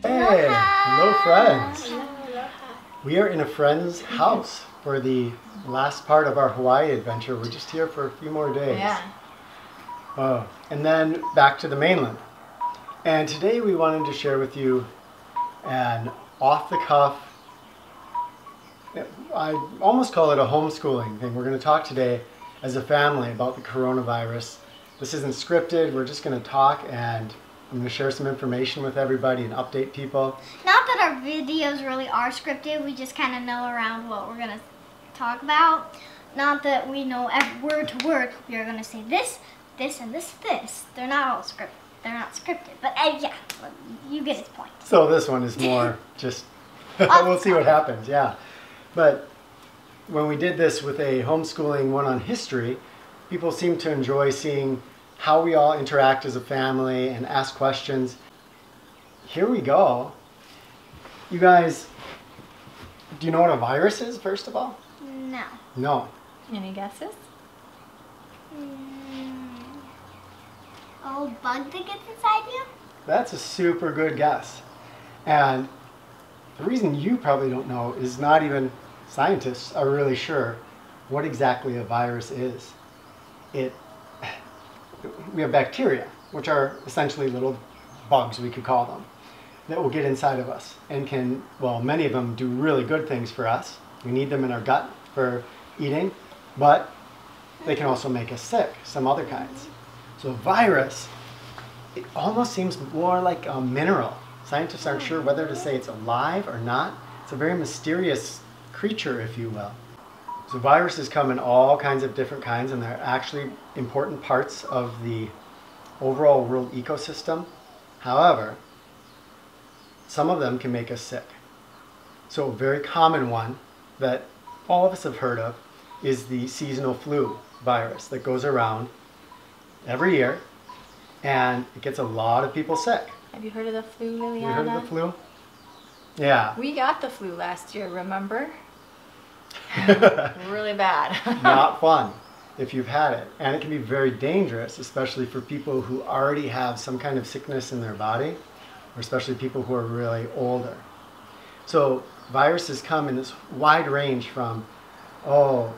Hey, hello friends. Aloha. We are in a friend's house for the last part of our Hawaii adventure. We're just here for a few more days. Yeah. And then back to the mainland. And today we wanted to share with you an off-the-cuff, I almost call it a homeschooling thing. We're going to talk today as a family about the coronavirus. This isn't scripted. We're just going to talk, and I'm going to share some information with everybody and update people. Not that our videos really are scripted, we just kind of know around what we're going to talk about. Not that we know every word to word. We are going to say this, this, and this. They're not all scripted. They're not scripted. But yeah, you get his point. So this one is more just, we'll see what happens, yeah. But when we did this with a homeschooling one on history, people seem to enjoy seeing how we all interact as a family and ask questions. Here we go. You guys, do you know what a virus is, first of all? No. No. Any guesses? Old bug that gets inside you? That's a super good guess. And the reason you probably don't know is not even scientists are really sure what exactly a virus is. We have bacteria, which are essentially little bugs, we could call them, that will get inside of us and can, well, many of them do really good things for us. We need them in our gut for eating, but they can also make us sick, some other kinds. So a virus, it almost seems more like a mineral. Scientists aren't sure whether to say it's alive or not. It's a very mysterious creature, if you will. So viruses come in all kinds of different kinds, and they're actually important parts of the overall world ecosystem. However, some of them can make us sick. So a very common one that all of us have heard of is the seasonal flu virus that goes around every year, and it gets a lot of people sick. Have you heard of the flu, Liliana? You heard of the flu? Yeah. We got the flu last year, remember? Really bad. Not fun if you've had it. And it can be very dangerous, especially for people who already have some kind of sickness in their body, or especially people who are really older. So viruses come in this wide range from, oh,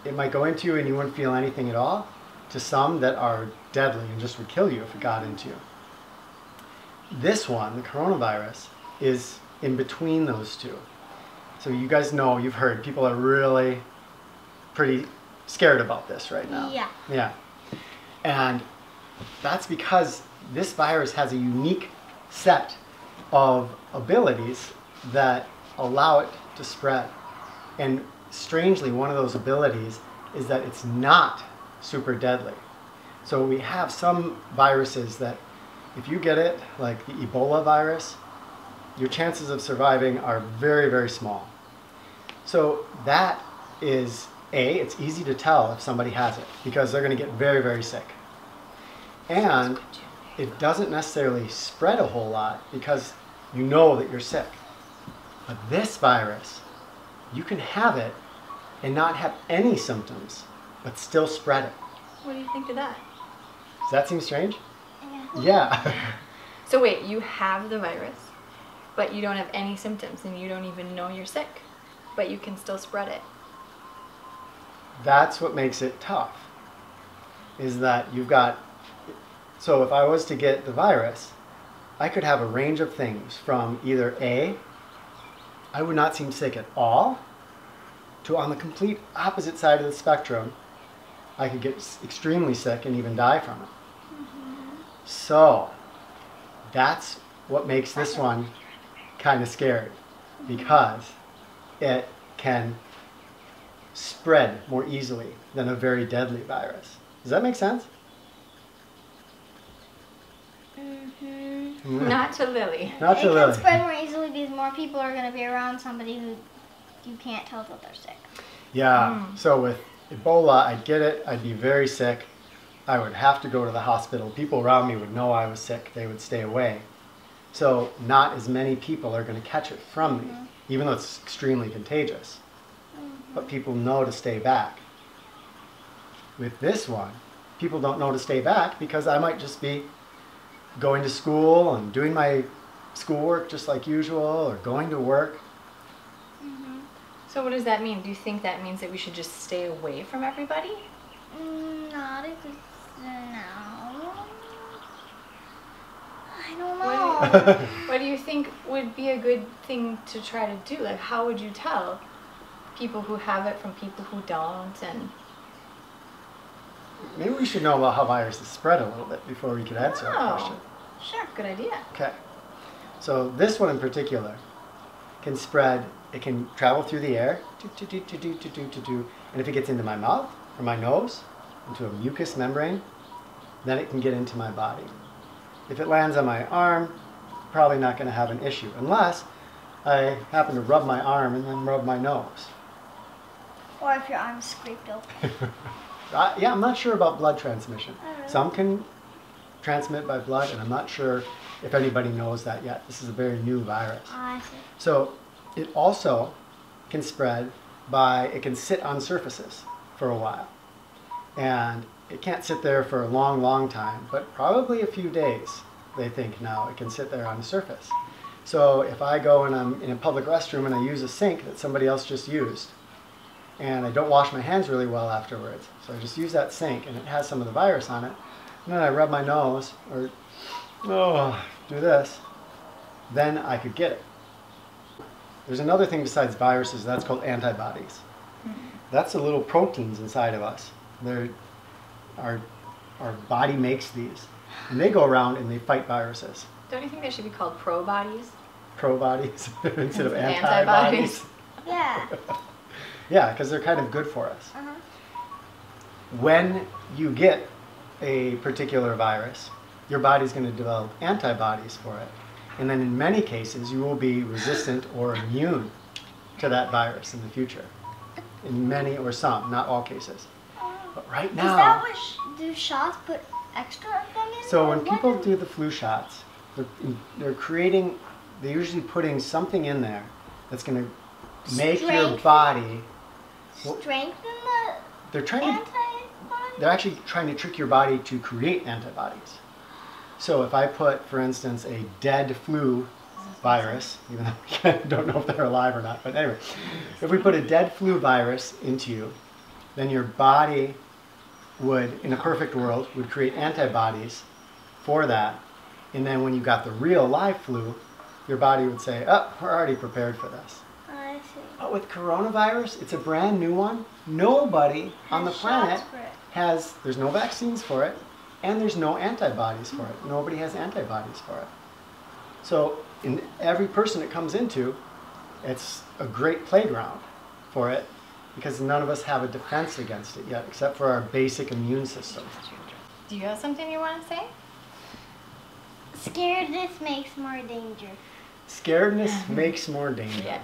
it might go into you and you wouldn't feel anything at all, to some that are deadly and just would kill you if it got into you. This one, the coronavirus, is in between those two. So you guys know, you've heard, people are really pretty scared about this right now. Yeah. Yeah. And that's because this virus has a unique set of abilities that allow it to spread. And strangely, one of those abilities is that it's not super deadly. So we have some viruses that if you get it, like the Ebola virus, your chances of surviving are very, very small. So that is, it's easy to tell if somebody has it because they're going to get very, very sick. And it doesn't necessarily spread a whole lot because you know that you're sick. But this virus, you can have it and not have any symptoms, but still spread it. What do you think of that? Does that seem strange? Yeah. Yeah. So wait, you have the virus, but you don't have any symptoms and you don't even know you're sick, but you can still spread it. That's what makes it tough, is that you've got, so if I was to get the virus, I could have a range of things from either A, I would not seem sick at all, to on the complete opposite side of the spectrum, I could get extremely sick and even die from it. So that's what makes this one kind of scary, because it can spread more easily than a very deadly virus. Does that make sense? Not to Lily. Not to It Lily. can spread more easily because more people are going to be around somebody who you can't tell that they're sick. Yeah, so with Ebola, I'd get it, I'd be very sick. I would have to go to the hospital. People around me would know I was sick. They would stay away. So not as many people are going to catch it from me, even though it's extremely contagious. But people know to stay back. With this one, people don't know to stay back because I might just be going to school and doing my schoolwork just like usual or going to work. So what does that mean? Do you think that means that we should just stay away from everybody? Not if it's no. I don't know. What do you think would be a good thing to try to do? Like, how would you tell people who have it from people who don't? And Maybe we should know about how viruses spread a little bit before we could answer that question. Sure, good idea. Okay. So this one in particular can spread. It can travel through the air, and if it gets into my mouth or my nose, into a mucous membrane, then it can get into my body. If it lands on my arm, probably not going to have an issue, unless I happen to rub my arm and then rub my nose. Or if your arm's scraped open. Yeah, I'm not sure about blood transmission. Oh, really? Some can transmit by blood, and I'm not sure if anybody knows that yet. This is a very new virus. I see. So it also can spread by, it can sit on surfaces for a while. And it can't sit there for a long, long time, but probably a few days, they think now, it can sit there on the surface. So if I go and I'm in a public restroom and I use a sink that somebody else just used, and I don't wash my hands really well afterwards, so I just use that sink and it has some of the virus on it, and then I rub my nose or do this, then I could get it. There's another thing besides viruses, that's called antibodies. That's the little proteins inside of us. Our body makes these, and they go around and they fight viruses. Don't you think they should be called pro-bodies? Pro-bodies instead of Antibodies. antibodies. Yeah. Yeah, because they're kind of good for us. When you get a particular virus, your body's going to develop antibodies for it. And then in many cases, you will be resistant or immune to that virus in the future. In many or some, not all cases. But right now... Is that what do shots put extra of them in? So when people do the flu shots, they're usually putting something in there that's going to make your body... Strengthen the antibodies? They're actually trying to trick your body to create antibodies. So if I put, for instance, a dead flu virus, even though I don't know if they're alive or not, but anyway, if we put a dead flu virus into you, then your body would, in a perfect world, would create antibodies for that. And then when you got the real live flu, your body would say, oh, we're already prepared for this. I see. But with coronavirus, it's a brand new one. Nobody on the planet there's no vaccines for it, and there's no antibodies for it. Nobody has antibodies for it. So in every person it comes into, it's a great playground for it, because none of us have a defense against it yet, except for our basic immune system. Do you have something you want to say? Scaredness makes more danger. Scaredness makes more danger. Yeah.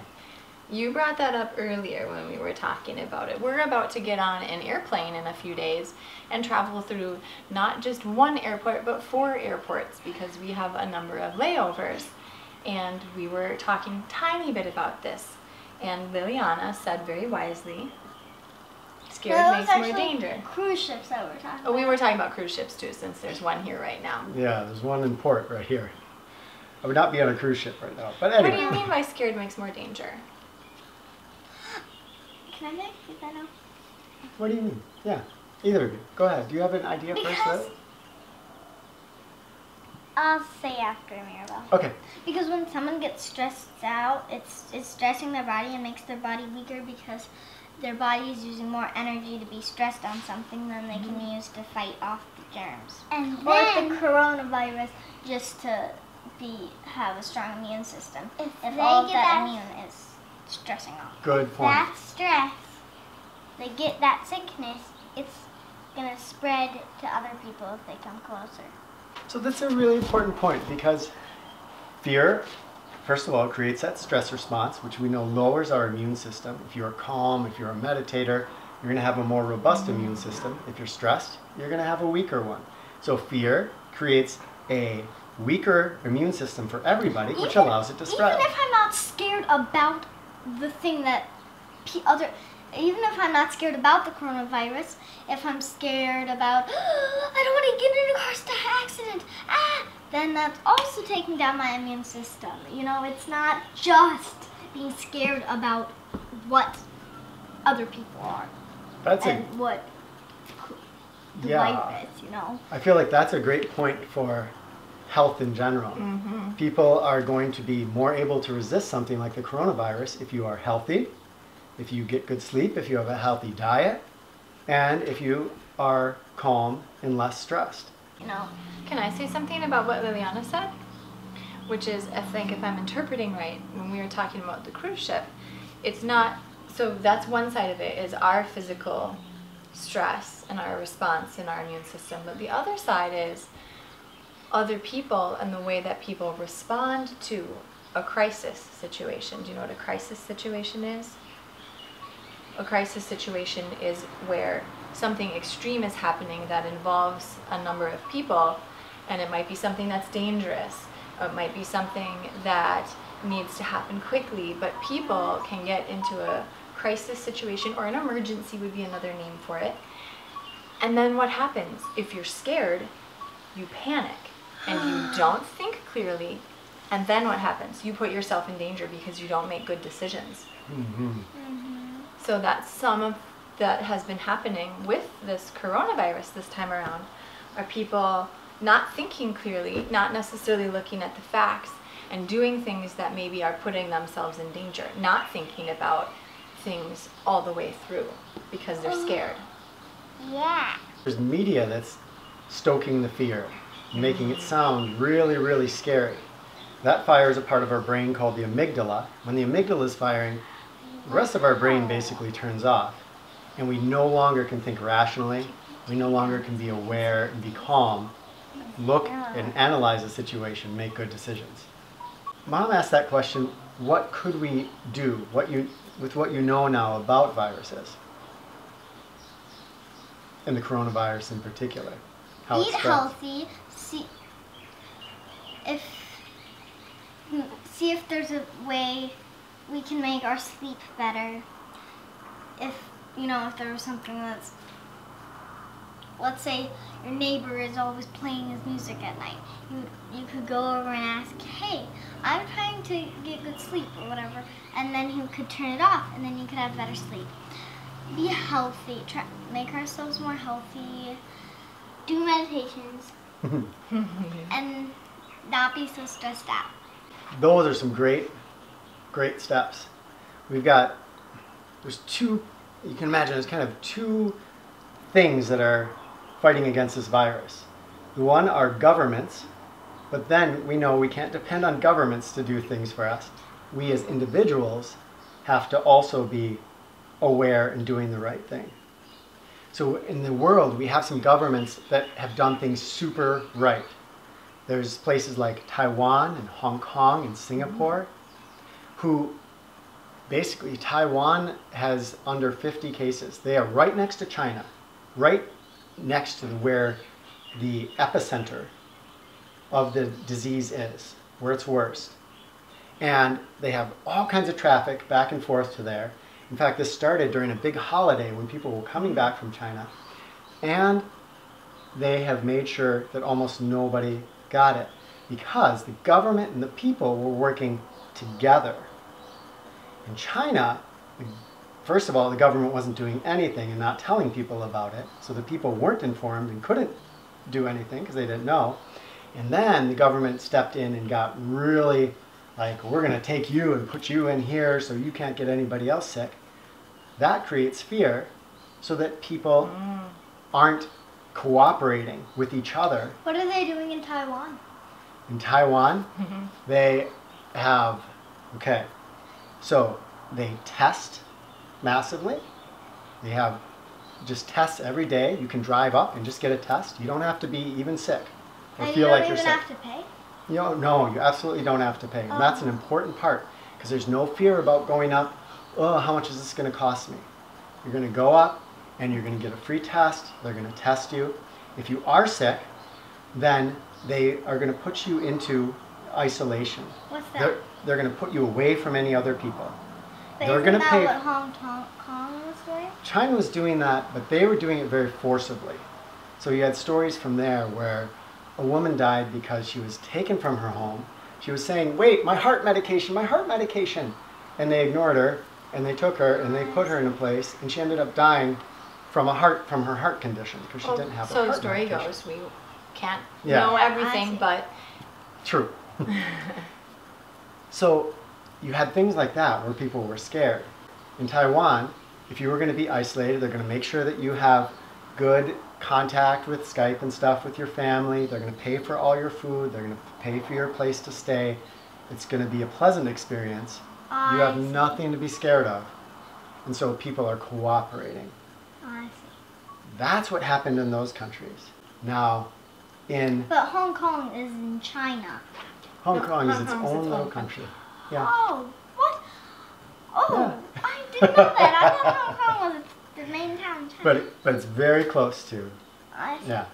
You brought that up earlier when we were talking about it. We're about to get on an airplane in a few days and travel through not just one airport, but 4 airports, because we have a number of layovers. And we were talking a tiny bit about this. And Liliana said very wisely, scared makes more danger. Cruise ships that we're talking about. Oh, we were talking about cruise ships too, since there's one here right now. Yeah, there's one in port right here. I would not be on a cruise ship right now, but anyway. What do you mean by scared makes more danger? Can I say that now? What do you mean? Yeah, either of you. Go ahead. Do you have an idea first? Though? I'll say after Mirabelle. Okay. Because when someone gets stressed out, it's stressing their body and makes their body weaker, because their body is using more energy to be stressed on something than they can use to fight off the germs. And or if the coronavirus, just to have a strong immune system. If all of that immune is stressing off. Good point. That stress, they get that sickness, it's going to spread to other people if they come closer. So that's a really important point, because fear, first of all, creates that stress response, which we know lowers our immune system. If you're calm, if you're a meditator, you're going to have a more robust immune system. If you're stressed, you're going to have a weaker one. So fear creates a weaker immune system for everybody, which allows it to spread. Even if I'm not scared about the thing that even if I'm not scared about the coronavirus, if I'm scared about, I don't want to get in a car accident, then that's also taking down my immune system. You know, it's not just being scared about what other people are and what the life is, you know. I feel like that's a great point for health in general. People are going to be more able to resist something like the coronavirus if you are healthy, if you get good sleep, if you have a healthy diet, and if you are calm and less stressed. You know. Can I say something about what Liliana said? Which is, I think if I'm interpreting right, when we were talking about the cruise ship, it's not, so that's one side of it, is our physical stress and our response in our immune system. But the other side is other people and the way that people respond to a crisis situation. Do you know what a crisis situation is? A crisis situation is where something extreme is happening that involves a number of people, and it might be something that's dangerous. It might be something that needs to happen quickly, but people can get into a crisis situation, or an emergency would be another name for it. And then what happens? If you're scared, you panic and you don't think clearly, and then what happens? You put yourself in danger because you don't make good decisions. So that's some of that has been happening with this coronavirus this time around, are people not thinking clearly, not necessarily looking at the facts, and doing things that maybe are putting themselves in danger, not thinking about things all the way through because they're scared. Yeah. There's media that's stoking the fear, making it sound really, really scary. That fires a part of our brain called the amygdala. When the amygdala is firing, the rest of our brain basically turns off, and we no longer can think rationally. We no longer can be aware and be calm, look and analyze a situation, make good decisions. Mom asked that question, what could we do with what you know now about viruses? And the coronavirus in particular. How Eat it spreads. healthy. See if there's a way we can make our sleep better. If there was something that's, let's say your neighbor is always playing his music at night, you could go over and ask, hey, I'm trying to get good sleep or whatever, and then he could turn it off, and then you could have better sleep. Be healthy, make ourselves more healthy, do meditations, and not be so stressed out. Those are some great steps. There's two, you can imagine there's kind of two things that are fighting against this virus. The one are governments, but then we know we can't depend on governments to do things for us. We as individuals have to also be aware and doing the right thing. So in the world, we have some governments that have done things super right. There's places like Taiwan and Hong Kong and Singapore, who basically, Taiwan has under 50 cases. They are right next to China, right next to where the epicenter of the disease is, where it's worst. And they have all kinds of traffic back and forth to there. In fact, this started during a big holiday when people were coming back from China. And they have made sure that almost nobody got it because the government and the people were working together. In China, first of all, the government wasn't doing anything and not telling people about it, so the people weren't informed and couldn't do anything because they didn't know. And then the government stepped in and got really like, we're going to take you and put you in here so you can't get anybody else sick. That creates fear so that people aren't cooperating with each other. What are they doing in Taiwan? In Taiwan, they have, so they test massively. They have just tests every day. You can drive up and just get a test. You don't have to be even sick or And feel you like don't you're even sick. have to pay? No, you absolutely don't have to pay. And that's an important part because there's no fear about going up, oh, how much is this going to cost me? You're going to go up and you're going to get a free test. They're going to test you. If you are sick, then they are going to put you into isolation. What's that? They're going to put you away from any other people. But They're isn't going to that pay. what Hong Kong was doing? China was doing that, but they were doing it very forcibly. So you had stories from there where a woman died because she was taken from her home. She was saying, wait, my heart medication, my heart medication. And they ignored her, and they took her, and they put her in a place, and she ended up dying from her heart condition, because she didn't have a heart So the story medication. goes, we can't Yeah. know everything, but True. So you had things like that where people were scared. In Taiwan, if you were going to be isolated, they're going to make sure that you have good contact with Skype and stuff with your family. They're going to pay for all your food. They're going to pay for your place to stay. It's going to be a pleasant experience. You have nothing to be scared of. And so people are cooperating. I see. That's what happened in those countries. Now, in But Hong Kong is in China. Hong No, Kong is Hong its Kong is own its little own country. Yeah. Oh, what? Oh, Yeah. I didn't know that. I thought Hong Kong was the main town in China. But it's very close to. I see. Yeah.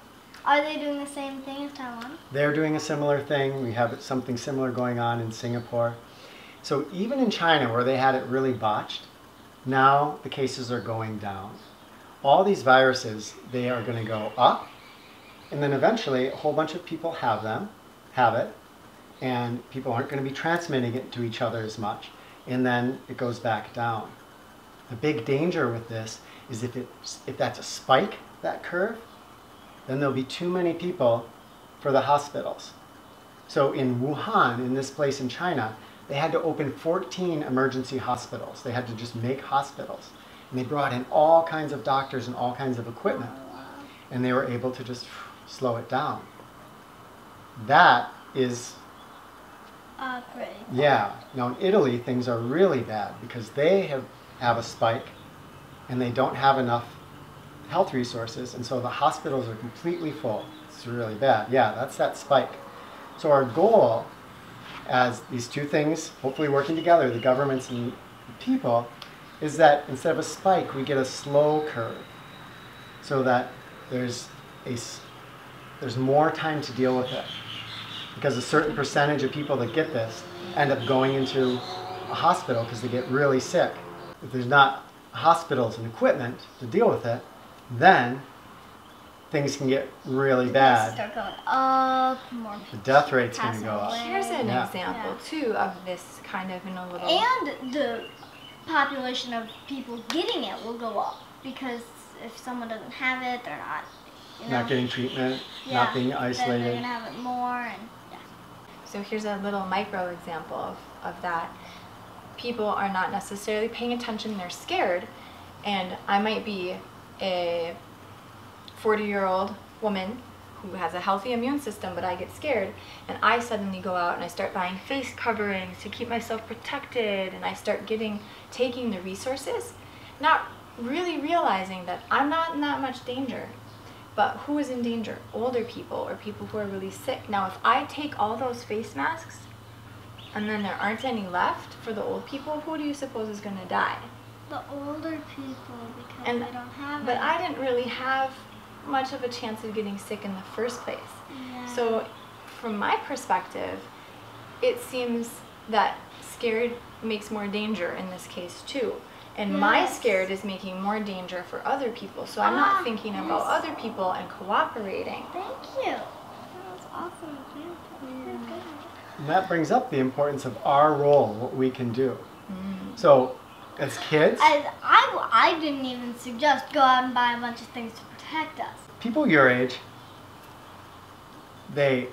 Are they doing the same thing as Taiwan? They're doing a similar thing. We have something similar going on in Singapore. So even in China, where they had it really botched, now the cases are going down. All these viruses, they are going to go up, and then eventually a whole bunch of people have it, and people aren't going to be transmitting it to each other as much, and then it goes back down. The big danger with this is if that's a spike, that curve, then there'll be too many people for the hospitals. So in Wuhan, in this place in China, they had to open 14 emergency hospitals. They had to just make hospitals. And they brought in all kinds of doctors and all kinds of equipment. And they were able to just slow it down. That is, Great. yeah. Now in Italy, things are really bad because they have a spike and they don't have enough health resources. And so the hospitals are completely full. It's really bad. Yeah, that's that spike. So our goal, as these two things hopefully working together, the governments and the people, is that instead of a spike, we get a slow curve, so that there's more time to deal with it. Because a certain percentage of people that get this end up going into a hospital because they get really sick. If there's not hospitals and equipment to deal with it, then things can get really bad. Start going up, more The death rate's going to passing go up. away. here's an Yeah. example too of this kind of in a little. And the population of people getting it will go up because if someone doesn't have it, they're not, Not getting treatment, yeah, not being then they're isolated. gonna have it more, and yeah. So here's a little micro example of that. People are not necessarily paying attention, they're scared, and I might be a 40-year-old woman who has a healthy immune system, but I get scared, and I suddenly go out and I start buying face coverings to keep myself protected, and I start taking the resources, not really realizing that I'm not in that much danger. But who is in danger? Older people or people who are really sick. Now, if I take all those face masks and then there aren't any left for the old people, who do you suppose is going to die? The older people, because And- they don't have But it. I didn't really have much of a chance of getting sick in the first place. Yeah. So from my perspective, it seems that scared makes more danger in this case too. And my Yes. scared is making more danger for other people. So I'm not thinking about other people and cooperating. Thank you. That was awesome. Good. And that brings up the importance of our role, what we can do. So, as kids, I didn't even suggest go out and buy a bunch of things to protect us. people your age, they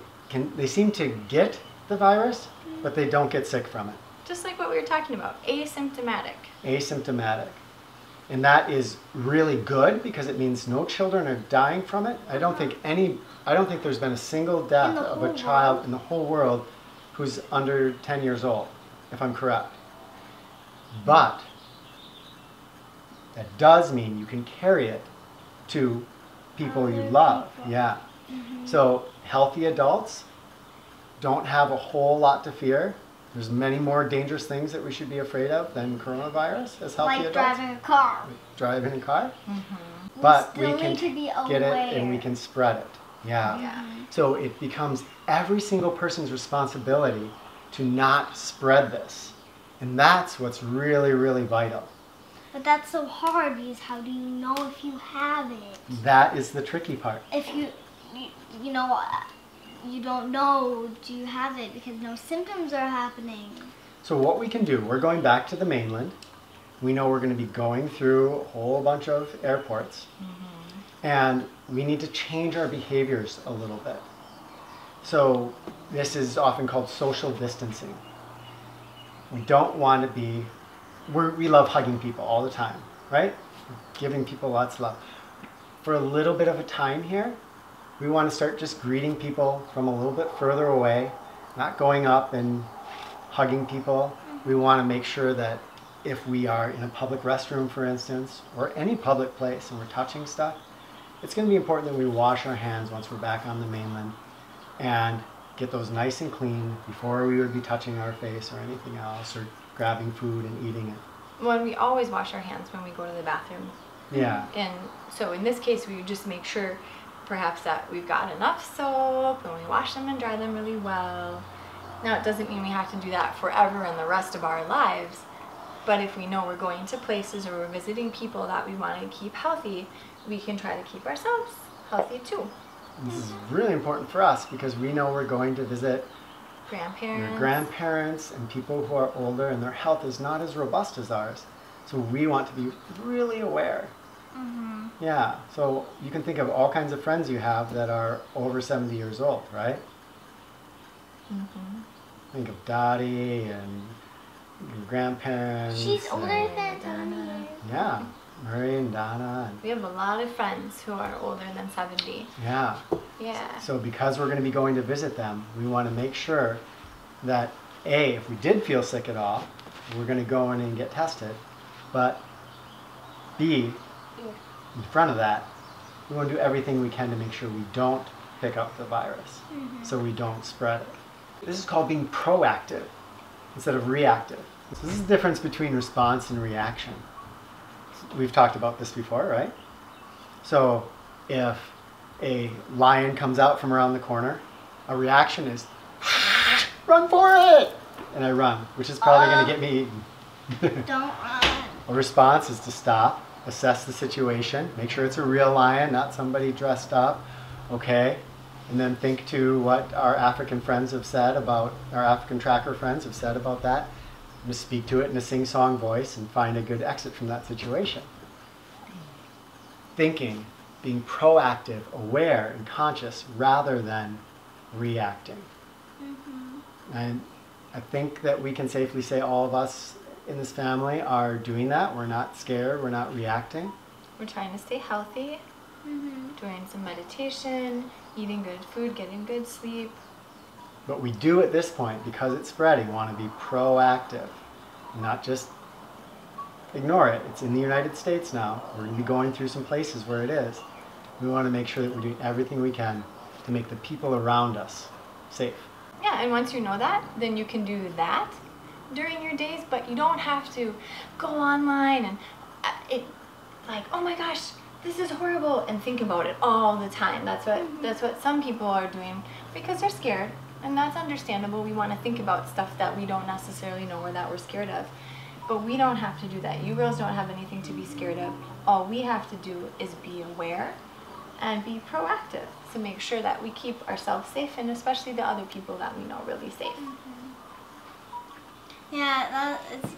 seem to get the virus, but they don't get sick from it. Just like what we were talking about, asymptomatic. Asymptomatic. And that is really good because it means no children are dying from it. I don't think there's been a single death of a child in the whole world who's under 10 years old, if I'm correct. But that does mean you can carry it to people you Other love. people. Yeah. So healthy adults don't have a whole lot to fear. There's many more dangerous things that we should be afraid of than coronavirus as healthy Like adults. driving a car. Driving a car. But we still can need to be get it and we aware. can spread it. Yeah. Yeah. So it becomes every single person's responsibility to not spread this. And that's what's really, really vital. But that's so hard because how do you know if you have it? That is the tricky part. If you know, you don't know, do you have it because no symptoms are happening? So what we can do, we're going back to the mainland. We know we're going to be going through a whole bunch of airports. And we need to change our behaviors a little bit. So this is often called social distancing. We don't want to be, we love hugging people all the time, right? Giving people lots of love. For a little bit of a time here, we want to start just greeting people from a little bit further away, not going up and hugging people. We want to make sure that if we are in a public restroom, for instance, or any public place and we're touching stuff, it's going to be important that we wash our hands once we're back on the mainland and get those nice and clean before we would be touching our face or anything else or grabbing food and eating it. Well, we always wash our hands when we go to the bathroom. Yeah. And so in this case, we would just make sure perhaps that we've got enough soap and we wash them and dry them really well. Now, it doesn't mean we have to do that forever and the rest of our lives. But if we know we're going to places or we're visiting people that we want to keep healthy, we can try to keep ourselves healthy too. This is really important for us because we know we're going to visit your grandparents and people who are older and their health is not as robust as ours. So we want to be really aware. Yeah, so you can think of all kinds of friends you have that are over 70 years old, right? Think of Dottie and your grandparents. She's older than Donna. Yeah, Murray and Donna. We have a lot of friends who are older than 70. Yeah. Yeah. So because we're going to be going to visit them, we want to make sure that A, if we did feel sick at all, we're going to go in and get tested. But B, in front of that, we want to do everything we can to make sure we don't pick up the virus, so we don't spread it. This is called being proactive instead of reactive. So this is the difference between response and reaction. We've talked about this before, right? So if a lion comes out from around the corner, a reaction is, run for it! And I run, which is probably going to get me eaten. Don't run. A response is to stop, assess the situation, make sure it's a real lion, not somebody dressed up, okay? And then think to what our African friends have said about, our African tracker friends have said about that. Just speak to it in a sing-song voice and find a good exit from that situation. Thinking, being proactive, aware, and conscious rather than reacting. And I think that we can safely say all of us in this family are doing that. We're not scared, we're not reacting. We're trying to stay healthy, doing some meditation, eating good food, getting good sleep. But we do at this point, because it's spreading, want to be proactive, not just ignore it. It's in the United States now. We're going to be going through some places where it is. We want to make sure that we're doing everything we can to make the people around us safe. Yeah, and once you know that, then you can do that during your days, but you don't have to go online and like, oh my gosh, this is horrible, and think about it all the time. That's what some people are doing because they're scared, and that's understandable. We want to think about stuff that we don't necessarily know or that we're scared of, but we don't have to do that. You girls don't have anything to be scared of. All we have to do is be aware and be proactive to make sure that we keep ourselves safe, and especially the other people that we know really safe. Yeah, it's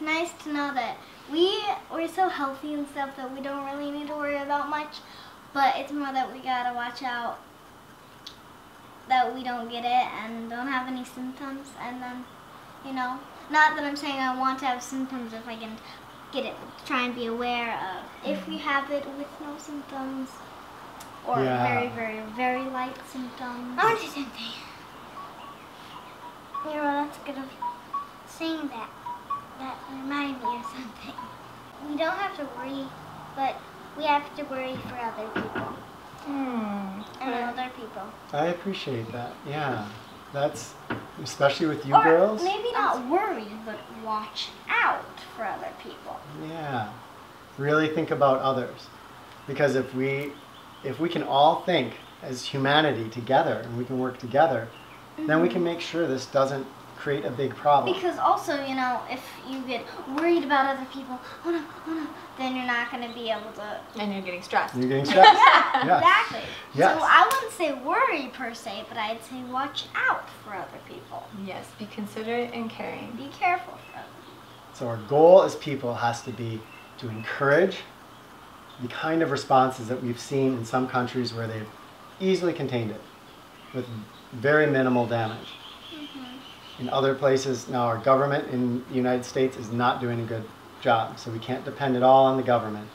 nice to know that we're so healthy and stuff that we don't really need to worry about much, but it's more that we gotta watch out that we don't get it and don't have any symptoms, and then, you know, not that I'm saying I want to have symptoms if I can get it, try and be aware of if we have it with no symptoms or very, very, very light symptoms. I want to do something. You know, that's good of saying that. That reminded me of something. We don't have to worry, but we have to worry for other people. And other people. I appreciate that. Yeah. That's, especially with you or girls. Maybe not worry, but watch out for other people. Yeah. Really think about others. Because if we can all think as humanity together and we can work together, then we can make sure this doesn't create a big problem. Because also, you know, if you get worried about other people, oh no, then you're not going to be able to... And you're getting stressed. You're getting stressed. Yeah, exactly. Yes. So I wouldn't say worry per se, but I'd say watch out for other people. Yes, be considerate and caring. Be careful for others. So our goal as people has to be to encourage the kind of responses that we've seen in some countries where they've easily contained it with very minimal damage. In other places, now our government in the United States is not doing a good job, so we can't depend at all on the government.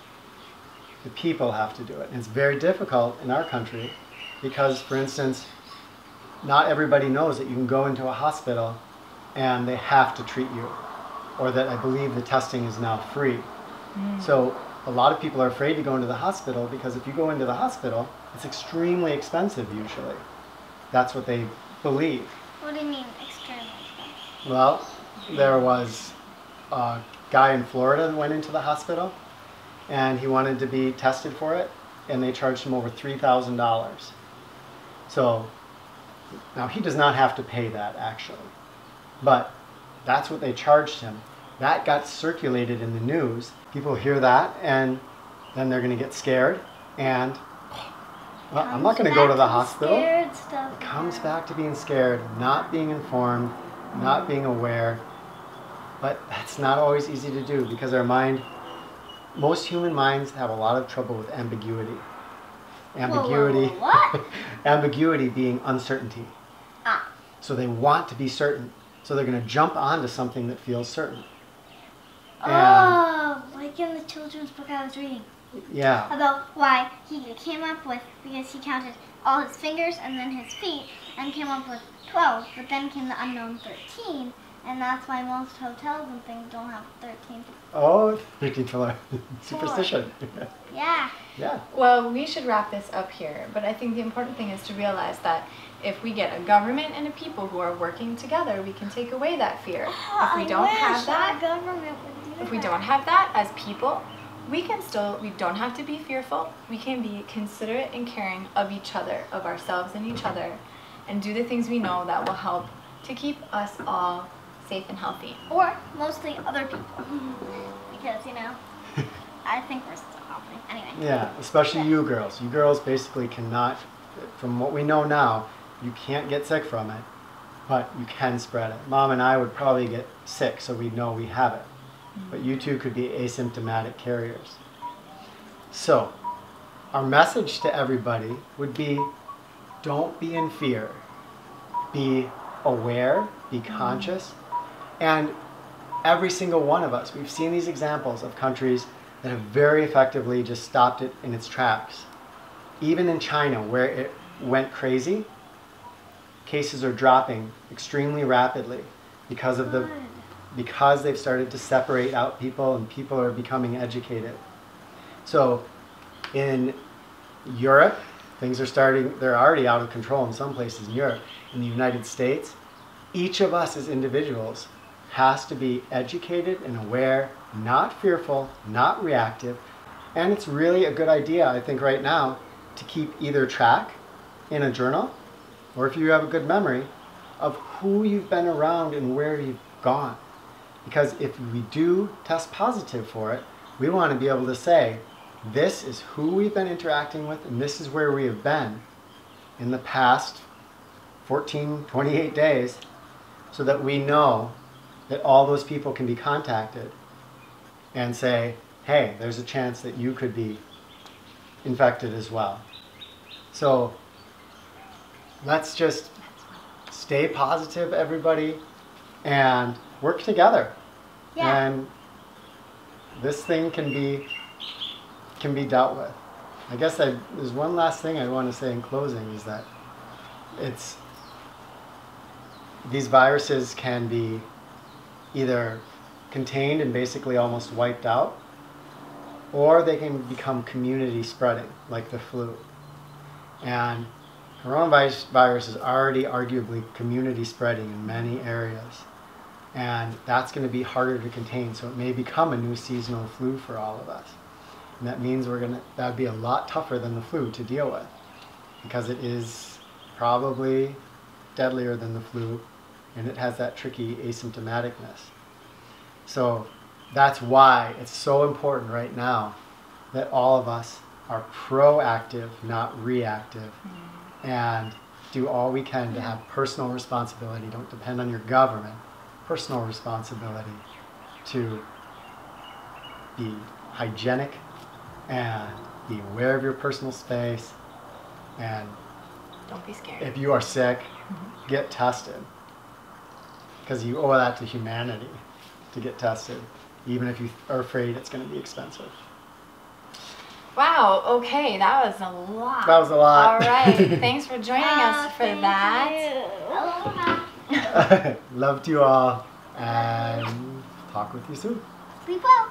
The people have to do it. And it's very difficult in our country because, for instance, not everybody knows that you can go into a hospital and they have to treat you, or that I believe the testing is now free. So a lot of people are afraid to go into the hospital because if you go into the hospital, it's extremely expensive usually. That's what they believe. What do you mean extremely expensive? Well, there was a guy in Florida that went into the hospital and he wanted to be tested for it and they charged him over $3,000. So now he does not have to pay that actually, but that's what they charged him. That got circulated in the news. People hear that and then they're going to get scared and well, I'm not going to go to the hospital. It comes back to being scared, not being informed, not being aware. But that's not always easy to do because our mind, most human minds have a lot of trouble with ambiguity. Ambiguity, What? ambiguity being uncertainty. So they want to be certain. So they're going to jump onto something that feels certain. Oh, like in the children's book I was reading. Yeah. About why he came up with, because he counted all his fingers and then his feet and came up with 12, but then came the unknown 13, and that's why most hotels and things don't have 13. Oh, 13 pillar superstition. Yeah. Yeah. Well, we should wrap this up here, but I think the important thing is to realize that if we get a government and a people who are working together, we can take away that fear. If we don't have that, government would do if we don't have that as people, we don't have to be fearful. We can be considerate and caring of each other, of ourselves and each other, and do the things we know that will help to keep us all safe and healthy. Or mostly other people. Because, I think we're still helping. Anyway. Yeah, especially you girls. You girls basically cannot, from what we know now, you can't get sick from it, but you can spread it. Mom and I would probably get sick, so we know we have it. But you two could be asymptomatic carriers. So, our message to everybody would be, don't be in fear. Be aware, be conscious, and every single one of us, we've seen these examples of countries that have very effectively just stopped it in its tracks. Even in China, where it went crazy, cases are dropping extremely rapidly because of because they've started to separate out people and people are becoming educated. So in Europe, they're already out of control in some places in Europe. In the United States, each of us as individuals has to be educated and aware, not fearful, not reactive. And it's really a good idea, I think right now, to keep either track in a journal, or if you have a good memory, of who you've been around and where you've gone. Because if we do test positive for it, we want to be able to say, this is who we've been interacting with and this is where we have been in the past 14, 28 days, so that we know that all those people can be contacted and say, hey, there's a chance that you could be infected as well. So let's just stay positive, everybody, and work together. Yeah. And this thing can be dealt with. I guess there's one last thing I want to say in closing, is that these viruses can be either contained and basically almost wiped out, or they can become community spreading, like the flu. And coronavirus is already arguably community spreading in many areas. And that's going to be harder to contain, so it may become a new seasonal flu for all of us. And that means that would be a lot tougher than the flu to deal with, because it is probably deadlier than the flu, and it has that tricky asymptomaticness. So that's why it's so important right now that all of us are proactive, not reactive, and do all we can to have personal responsibility. Don't depend on your government. Personal responsibility to be hygienic and be aware of your personal space. And don't be scared. if you are sick, get tested. Because you owe that to humanity to get tested, even if you are afraid it's going to be expensive. Wow, okay, that was a lot. That was a lot. All right, thanks for joining us for that. Aloha. Love to you all, and talk with you soon. Sleep well.